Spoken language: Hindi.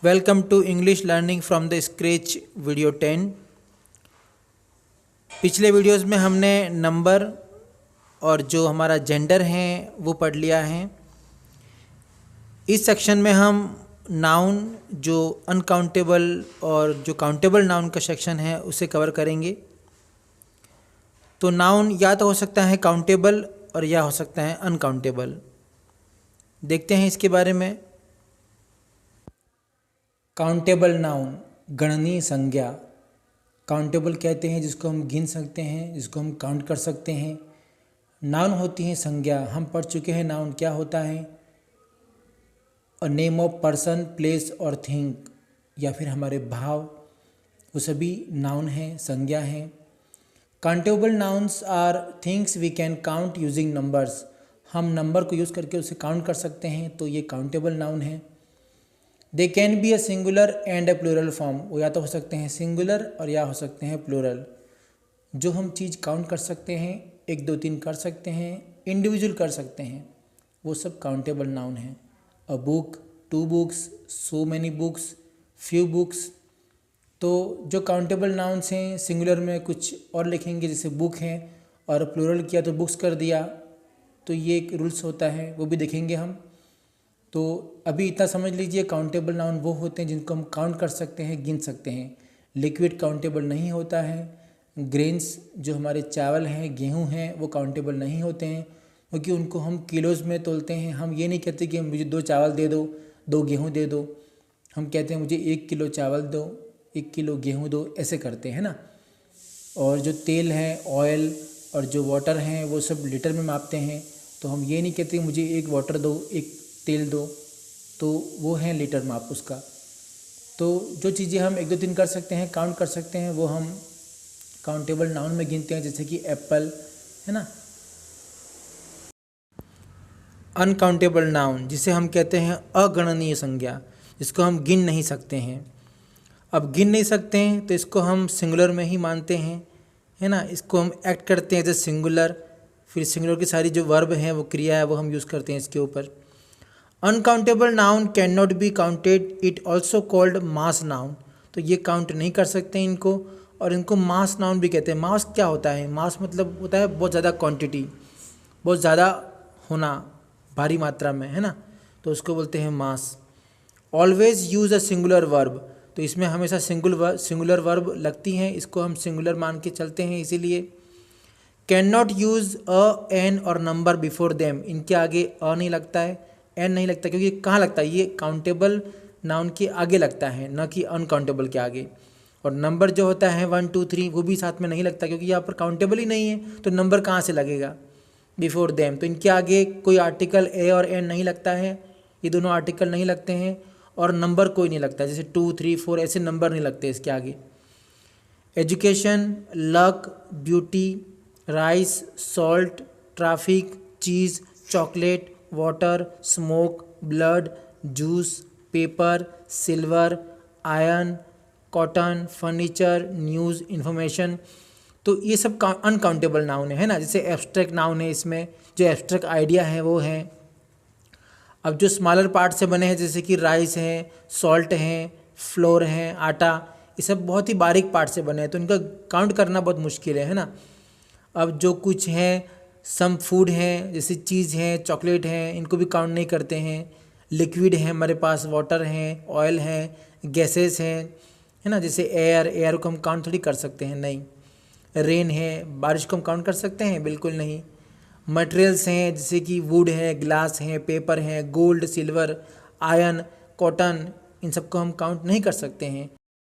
Welcome to English learning from the scratch video 10। पिछले वीडियोस में हमने नंबर और जो हमारा जेंडर है वो पढ़ लिया है। इस सेक्शन में हम नाउन, जो अनकाउंटेबल और जो काउंटेबल नाउन का सेक्शन है उसे कवर करेंगे। तो नाउन या तो हो सकता है काउंटेबल और या हो सकता है अनकाउंटेबल। देखते हैं इसके बारे में। काउंटेबल नाउन, गणनीय संज्ञा। काउंटेबल कहते हैं जिसको हम गिन सकते हैं, जिसको हम काउंट कर सकते हैं। नाउन होती है संज्ञा, हम पढ़ चुके हैं नाउन क्या होता है। A name of person, place और थिंग, या फिर हमारे भाव, वो सभी नाउन हैं, संज्ञा हैं। Countable nouns are things we can count using numbers. हम नंबर को यूज़ करके उसे काउंट कर सकते हैं, तो ये काउंटेबल नाउन है। They can be a singular and a plural form, वो या तो हो सकते हैं सिंगुलर और या हो सकते हैं प्लूरल। जो हम चीज़ काउंट कर सकते हैं, 1 2 3 कर सकते हैं, इंडिविजुअल कर सकते हैं, वो सब काउंटेबल नाउन हैं। A book, 2 books, so many books, few books. तो जो काउंटेबल नाउन्स हैं, सिंगुलर में कुछ और लिखेंगे, जैसे बुक हैं, और प्लूरल किया तो बुक्स कर दिया, तो ये एक रूल्स होता है, वो भी देखेंगे हम। तो अभी इतना समझ लीजिए, काउंटेबल नाउन वो होते हैं जिनको हम काउंट कर सकते हैं, गिन सकते हैं। लिक्विड काउंटेबल नहीं होता है। ग्रेन्स, जो हमारे चावल हैं, गेहूं हैं, वो काउंटेबल नहीं होते हैं, क्योंकि उनको हम किलोज़ में तोलते हैं। हम ये नहीं कहते कि मुझे 2 चावल दे दो, 2 गेहूँ दे दो। हम कहते हैं मुझे 1 किलो चावल दो, 1 किलो गेहूँ दो, ऐसे करते हैं ना। और जो तेल है, ऑयल, और जो वाटर हैं, वो सब लीटर में मापते हैं। तो हम ये नहीं कहते मुझे 1 वाटर दो, 1 तेल दो, तो वो है लीटर माप उसका। तो जो चीज़ें हम 1 2 3 कर सकते हैं, काउंट कर सकते हैं, वो हम काउंटेबल नाउन में गिनते हैं, जैसे कि एप्पल, है ना। अनकाउंटेबल नाउन, जिसे हम कहते हैं अगणनीय संज्ञा, जिसको हम गिन नहीं सकते हैं। अब गिन नहीं सकते हैं तो इसको हम सिंगुलर में ही मानते हैं, है ना। इसको हम एक्ट करते हैं एज ए सिंगुलर, फिर सिंगुलर की सारी जो वर्ब हैं, वो क्रिया है, वो हम यूज़ करते हैं इसके ऊपर। Uncountable noun can not be counted, it also called mass noun. तो ये काउंट नहीं कर सकते इनको, और इनको मास नाउन भी कहते हैं। मास क्या होता है? मास मतलब होता है बहुत ज़्यादा क्वांटिटी, बहुत ज़्यादा होना, भारी मात्रा में, है ना, तो उसको बोलते हैं mass. Always use a singular verb, तो इसमें हमेशा सिंगुलर वर्ब लगती हैं, इसको हम सिंगुलर मान के चलते हैं, इसीलिए। Can not use a, an और नंबर बिफोर देम, इनके आगे अ नहीं लगता है, एन नहीं लगता, क्योंकि कहाँ लगता है? ये काउंटेबल नाउन के आगे लगता है, न कि अनकाउंटेबल के आगे। और नंबर जो होता है 1 2 3, वो भी साथ में नहीं लगता, क्योंकि यहाँ पर काउंटेबल ही नहीं है, तो नंबर कहाँ से लगेगा? बिफोर देम, तो इनके आगे कोई आर्टिकल ए और एन नहीं लगता है, ये दोनों आर्टिकल नहीं लगते हैं। और नंबर कोई नहीं लगता, जैसे 2 3 4 ऐसे नंबर नहीं लगते इसके आगे। Education, luck, beauty, rice, salt, traffic, cheese, chocolate, water, smoke, blood, juice, paper, silver, iron, cotton, furniture, news, information. तो ये सब अनकाउंटेबल नाउन है ना। जैसे एब्स्ट्रैक्ट नाउन है, इसमें जो एब्स्ट्रैक्ट आइडिया है वो है। अब जो स्मॉलर पार्ट से बने हैं, जैसे कि राइस है, सॉल्ट है, फ्लोर है, आटा, ये सब बहुत ही बारीक पार्ट से बने हैं, तो इनका काउंट करना बहुत मुश्किल है ना। अब जो कुछ है, सम फूड हैं, जैसे चीज़ है, चॉकलेट है, इनको भी काउंट नहीं करते हैं। लिक्विड है हमारे पास, वाटर है, ऑयल है, गैसेस हैं, है ना, जैसे एयर को हम काउंट थोड़ी कर सकते हैं, नहीं। रेन है, बारिश को हम काउंट कर सकते हैं? बिल्कुल नहीं। मटेरियल्स हैं, जैसे कि वुड है, ग्लास है, पेपर है, गोल्ड, सिल्वर, आयरन, कॉटन, इन सबको हम काउंट नहीं कर सकते हैं।